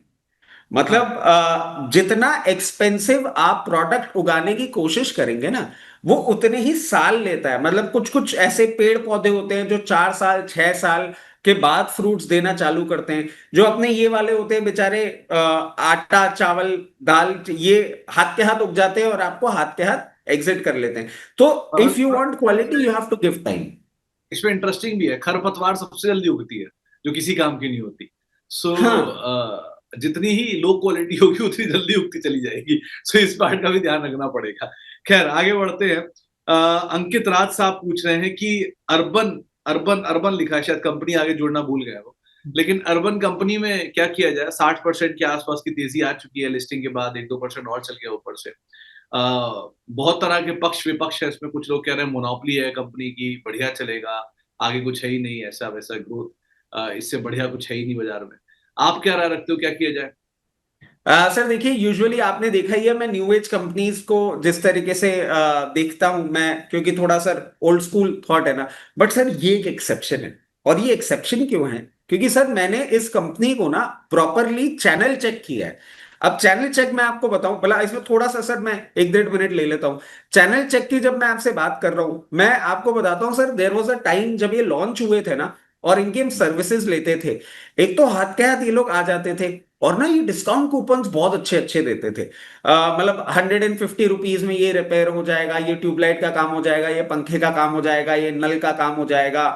मतलब हाँ। जितना एक्सपेंसिव आप प्रोडक्ट उगाने की कोशिश करेंगे ना, वो उतने ही साल लेता है। मतलब कुछ कुछ ऐसे पेड़ पौधे होते हैं जो 4 साल 6 साल के बाद फ्रूट्स देना चालू करते हैं। जो अपने ये वाले होते हैं बेचारे, आटा चावल दाल ये हाथ के हाथ उग जाते हैं और आपको हाथ के हाथ एग्जिट कर लेते हैं। तो if you or want quality you have to give time. इसमें इंटरेस्टिंग भी है, खरपतवार सबसे जल्दी उगती है, जो किसी काम की नहीं होती। सो हाँ जितनी ही लो क्वालिटी होगी उतनी जल्दी उगती चली जाएगी। सो इस बात का भी ध्यान रखना पड़ेगा। खैर, आगे बढ़ते हैं। अंकित राज साहब पूछ रहे हैं कि अर्बन अर्बन अर्बन लिखा है, शायद कंपनी आगे जोड़ना भूल गया वो। लेकिन अर्बन कंपनी में क्या किया जाए? 60% के आसपास की तेजी आ चुकी है लिस्टिंग के बाद, 1-2% और चल गया ऊपर से। बहुत तरह के पक्ष विपक्ष है इसमें। कुछ लोग कह रहे हैं मोनोपोली है कंपनी की, बढ़िया चलेगा, आगे कुछ है ही नहीं, ऐसा वैसा ग्रोथ, इससे बढ़िया कुछ है ही नहीं बाजार में। आप क्या राय रखते हो, क्या किया जाए? सर देखिए, यूजुअली आपने देखा ही है, मैं न्यू एज कंपनीज को जिस तरीके से देखता हूं मैं, क्योंकि थोड़ा सर ओल्ड स्कूल थॉट है ना। बट सर ये एक एक्सेप्शन है। और ये एक्सेप्शन क्यों है? क्योंकि सर मैंने इस कंपनी को ना प्रॉपरली चैनल चेक किया है। अब चैनल चेक मैं आपको बताऊं भला, इसमें थोड़ा सा सर मैं 1-1.5 मिनट ले लेता हूं। चैनल चेक की जब मैं आपसे बात कर रहा हूं, मैं आपको बताता हूं sir, there was a time जब ये लॉन्च हुए थे ना, और इनकी हम सर्विसेज लेते थे। एक तो हाथ के हाथ ये लोग आ जाते थे, और ना ये डिस्काउंट कूपन्स बहुत अच्छे अच्छे देते थे। मतलब 150 रुपीज में ये रिपेयर हो जाएगा, ये ट्यूबलाइट का काम हो जाएगा, ये पंखे का काम हो जाएगा, ये नल का काम हो जाएगा।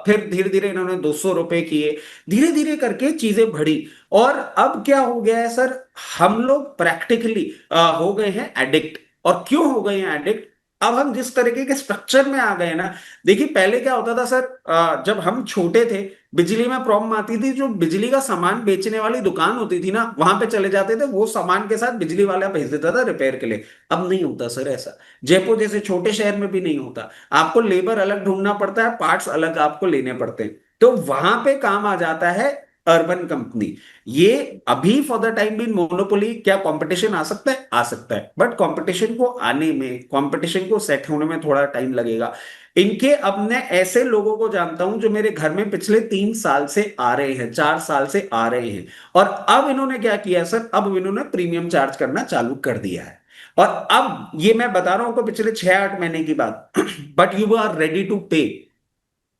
फिर धीरे धीरे इन्होंने 200 रुपए किए, धीरे धीरे करके चीजें बढ़ी। और अब क्या हो गया है सर, हम लोग प्रैक्टिकली हो गए हैं एडिक्ट। और क्यों हो गए हैं एडिक्ट? अब हम जिस तरीके के स्ट्रक्चर में आ गए ना, देखिए पहले क्या होता था सर, जब हम छोटे थे, बिजली में प्रॉब्लम आती थी, जो बिजली का सामान बेचने वाली दुकान होती थी ना, वहां पे चले जाते थे, वो सामान के साथ बिजली वाला भेज देता था रिपेयर के लिए। अब नहीं होता सर ऐसा। जयपुर जैसे छोटे शहर में भी नहीं होता। आपको लेबर अलग ढूंढना पड़ता है, पार्ट्स अलग आपको लेने पड़ते हैं। तो वहां पे काम आ जाता है अर्बन कंपनी। ये अभी for the time being monopoly, क्या कंपटीशन आ सकता है? आ सकता है, बट कंपटीशन को आने में, कंपटीशन को सेट होने में थोड़ा टाइम लगेगा। इनके अब मैं ऐसे लोगों को जानता हूं जो मेरे घर में पिछले 3 साल से आ रहे हैं, 4 साल से आ रहे हैं। और अब इन्होंने क्या किया सर, अब इन्होंने प्रीमियम चार्ज करना चालू कर दिया है। और अब ये मैं बता रहा हूं आपको पिछले 6-8 महीने की बात, but you are ready to pay,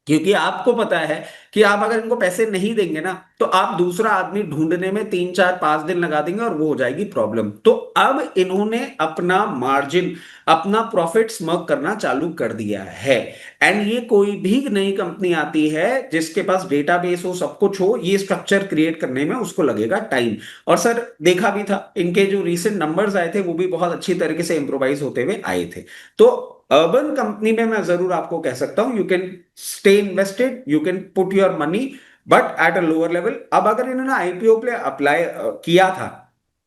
क्योंकि आपको पता है कि आप अगर इनको पैसे नहीं देंगे ना, तो आप दूसरा आदमी ढूंढने में 3-4-5 दिन लगा देंगे और वो हो जाएगी प्रॉब्लम। तो अब इन्होंने अपना मार्जिन, अपना प्रॉफिट स्मग करना चालू कर दिया है। एंड ये कोई भी नई कंपनी आती है जिसके पास डेटाबेस हो, सब कुछ हो, ये स्ट्रक्चर क्रिएट करने में उसको लगेगा टाइम। और सर देखा भी था, इनके जो रीसेंट नंबर्स आए थे वो भी बहुत अच्छी तरीके से इंप्रोवाइज होते हुए आए थे। तो अर्बन कंपनी में मैं जरूर आपको कह सकता हूं, you can stay invested, you can put your money, but at a lower level. अब अगर इन्होंने आईपीओ पे अप्लाई किया था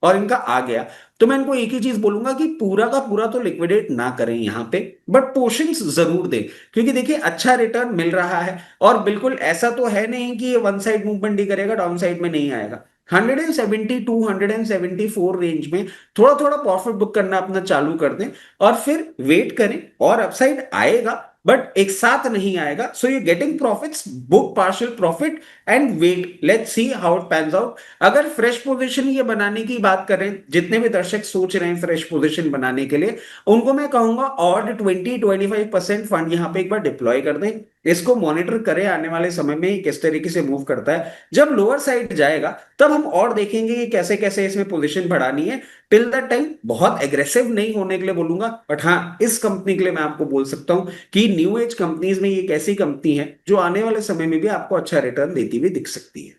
और इनका आ गया, तो मैं इनको एक ही चीज बोलूंगा कि पूरा का पूरा तो लिक्विडेट ना करें यहां पे, बट पोर्शंस जरूर दें। क्योंकि देखिए अच्छा रिटर्न मिल रहा है, और बिल्कुल ऐसा तो है नहीं कि ये वन साइड मूवमेंट ही करेगा, डाउन साइड में नहीं आएगा। 172 174 रेंज में थोड़ा थोड़ा प्रॉफिट बुक करना अपना चालू कर दें, और फिर वेट करें, और अपसाइड आएगा बट एक साथ नहीं आएगा। So you getting profits, book partial profit and wait, let's see how it pans out. अगर फ्रेश पोजीशन ये बनाने की बात करें, जितने भी दर्शक सोच रहे हैं फ्रेश पोजीशन बनाने के लिए, उनको मैं कहूंगा और 20-25% फंड यहां पे एक बार डिप्लॉय कर दें। इसको मॉनिटर करें आने वाले समय में ये किस तरीके से मूव करता है। जब लोअर साइड जाएगा तब हम और देखेंगे कि कैसे कैसे इसमें पोजीशन बढ़ानी है। टिल दैट टाइम बहुत एग्रेसिव नहीं होने के लिए बोलूंगा, बट हाँ, इस कंपनी के लिए मैं आपको बोल सकता हूं कि न्यू एज कंपनीज में ये एक ऐसी कंपनी है जो आने वाले समय में भी आपको अच्छा रिटर्न देती हुई दिख सकती है।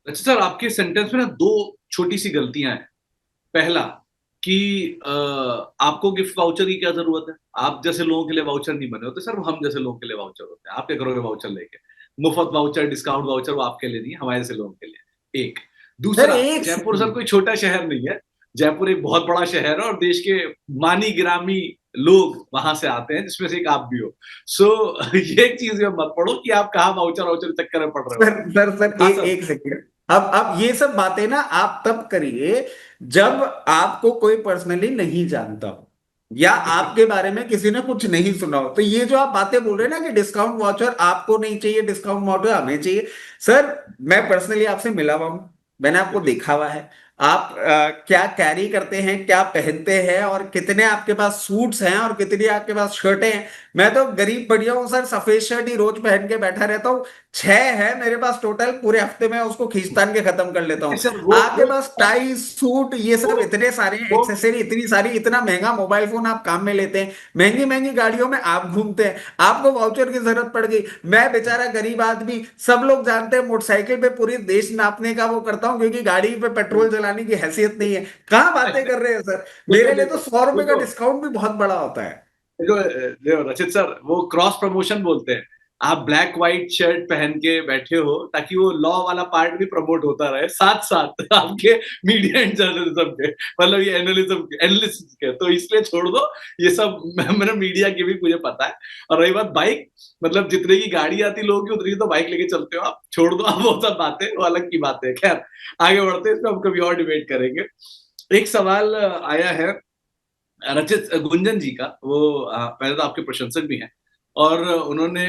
अच्छा सर, आपके सेंटेंस में ना दो छोटी सी गलतियां हैं। पहला कि आपको गिफ्ट वाउचर की क्या जरूरत है, आप जैसे लोगों के लिए वाउचर नहीं बने होते सर, वो हम जैसे लोगों के लिए वाउचर होते हैं। आप क्या करोगे वाउचर लेके? मुफ्त वाउचर, डिस्काउंट वाउचर, वो आपके लिए नहीं है, हमारे जैसे लोगों के लिए। एक। सर दूसरा, एक जयपुर सर कोई छोटा शहर नहीं है। जयपुर एक बहुत बड़ा शहर है और देश के मानी गिरामी लोग वहां से आते हैं, जिसमें से एक आप भी हो। सो ये एक चीज में मत पड़ो कि आप कहाँ वाउचर वाउचर चक्कर में पड़ रहे हो। सर हाँ एक सर। एक सेकेंड। अब ये सब बातें ना आप तब करिए जब आपको कोई पर्सनली नहीं जानता हो, या आपके बारे में किसी ने कुछ नहीं सुना हो। तो ये जो आप बातें बोल रहे हैं ना कि डिस्काउंट वाउचर आपको नहीं चाहिए, डिस्काउंट वाउचर हमें चाहिए, सर मैं पर्सनली आपसे मिला हुआ हूं, मैंने आपको देखा हुआ है। आप क्या कैरी करते हैं, क्या पहनते हैं, और कितने आपके पास सूट्स हैं और कितनी आपके पास शर्टें हैं। मैं तो गरीब बढ़िया हूँ सर, सफेद शर्ट ही रोज पहन के बैठा रहता हूँ। 6 है मेरे पास टोटल, पूरे हफ्ते में उसको खींचतान के खत्म कर लेता हूँ। सर वो आपके पास टाई सूट ये वो सब इतने सारे वो एक्सेसरी इतनी सारी, इतना महंगा मोबाइल फोन आप काम में लेते हैं, महंगी महंगी गाड़ियों में आप घूमते हैं, आपको वाउचर की जरूरत पड़ गई। मैं बेचारा गरीब आदमी, सब लोग जानते हैं मोटरसाइकिल पे पूरी देश नापने का वो करता हूँ, क्योंकि गाड़ी पे पेट्रोल जलाने की हैसियत नहीं है। कहाँ बातें कर रहे हैं सर, देखो मेरे लिए तो देखो 100 रुपए का देखो डिस्काउंट भी बहुत बड़ा होता है। देखो देखो रचित सर, वो क्रॉस प्रमोशन बोलते हैं। आप ब्लैक व्हाइट शर्ट पहन के बैठे हो ताकि वो लॉ वाला पार्ट भी प्रमोट होता रहे साथ साथ आपके मीडिया एंड जर्नलिज्म के, मतलब ये एनालिस्ट के, तो इसलिए छोड़ दो ये सब। मेरा मीडिया की भी मुझे पता है। और रही बात बाइक, मतलब जितने की गाड़ी आती लोगों की उतनी तो बाइक लेके चलते हो आप, छोड़ दो आप वो सब बातें, वो अलग की बातें है। खैर आगे बढ़ते हैं, इसमें हम कभी और डिबेट करेंगे। एक सवाल आया है रचित गुंजन जी का। वो पहले तो आपके प्रशंसक भी हैं, और उन्होंने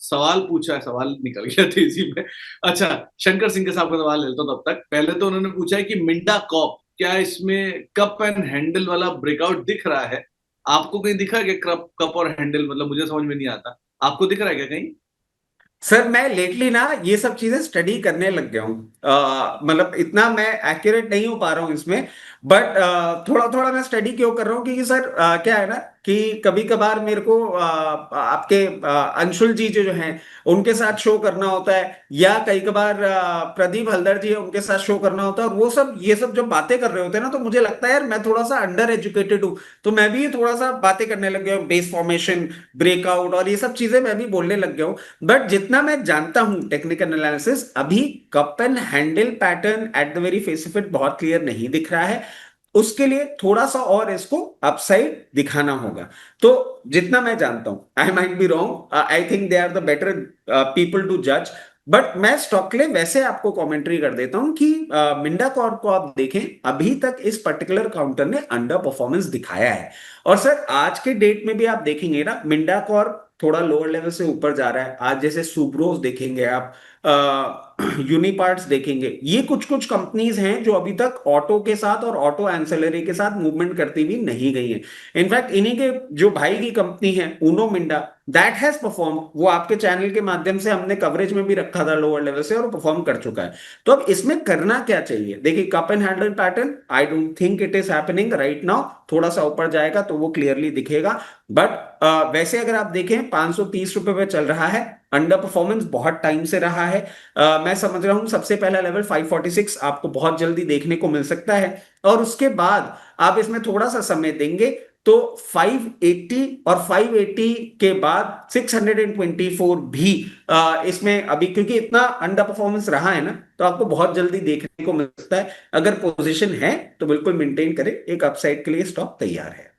सवाल पूछा है, सवाल निकल गया तेजी में। अच्छा, शंकर सिंह के साहब का सवाल लेता हूं तब तक। पहले तो उन्होंने पूछा है कि मिंडा कॉप, क्या इसमें कप एंड हैंडल वाला ब्रेकआउट दिख रहा है? आपको कहीं दिखा है कि कप कप और हैंडल, मतलब मुझे समझ में नहीं आता, आपको दिख रहा है क्या कहीं? सर मैं लेटली ना ये सब चीजें स्टडी करने लग गया हूँ। मतलब इतना मैं एक्यूरेट नहीं हो पा रहा हूँ इसमें, बट थोड़ा थोड़ा मैं स्टडी क्यों कर रहा हूँ, क्योंकि सर क्या है ना कि कभी कभार मेरे को आपके अंशुल जी जो हैं उनके साथ शो करना होता है, या कई कभार प्रदीप हल्दर जी है उनके साथ शो करना होता है, और वो सब ये सब जब बातें कर रहे होते हैं ना, तो मुझे लगता है यार मैं थोड़ा सा अंडर एजुकेटेड हूँ। तो मैं भी थोड़ा सा बातें करने लग गया हूँ, बेस फॉर्मेशन, ब्रेकआउट और ये सब चीजें मैं भी बोलने लग गया हूँ। बट जितना मैं जानता हूं टेक्निकल एनालिसिस, अभी cup and handle pattern at the very face of it बहुत क्लियर नहीं दिख रहा है। उसके लिए थोड़ा सा और इसको अपसाइड दिखाना होगा। तो जितना मैं जानता हूं, I might be wrong, I think they are the better people to जज, बट मैं स्टॉक के लिए वैसे आपको कमेंट्री कर देता हूं कि मिंडा कॉर्प को आप देखें, अभी तक इस पर्टिकुलर काउंटर ने अंडर परफॉर्मेंस दिखाया है। और सर आज के डेट में भी आप देखेंगे ना, मिंडा कॉर्प थोड़ा लोअर लेवल से ऊपर जा रहा है। आज जैसे सुब्रोस देखेंगे आप, यूनिपार्ट्स देखेंगे, ये कुछ कुछ कंपनीज हैं जो अभी तक ऑटो के साथ और ऑटो एंसेलरी के साथ मूवमेंट करती हुई नहीं गई हैं। इनफैक्ट इन्हीं के जो भाई की कंपनी है Uno Minda, that has perform, वो आपके चैनल के माध्यम से हमने कवरेज में भी रखा था लोअर लेवल से, और परफॉर्म कर चुका है। तो अब इसमें करना क्या चाहिए? देखिए, cup and handle pattern, I don't think it is happening right now. थोड़ा सा ऊपर जाएगा तो वो क्लियरली दिखेगा, बट वैसे अगर आप देखें 530 रुपए पे चल रहा है, अंडर परफॉर्मेंस बहुत टाइम से रहा है। मैं समझ रहा हूं सबसे पहला लेवल 546 आपको बहुत जल्दी देखने को मिल सकता है, और उसके बाद आप इसमें थोड़ा सा समय देंगे तो 580 और 580 के बाद 624 भी इसमें अभी, क्योंकि इतना अंडर परफॉर्मेंस रहा है ना, तो आपको बहुत जल्दी देखने को मिल सकता है। अगर पोजीशन है तो बिल्कुल मेंटेन करें, एक अपसाइड के लिए स्टॉक तैयार है।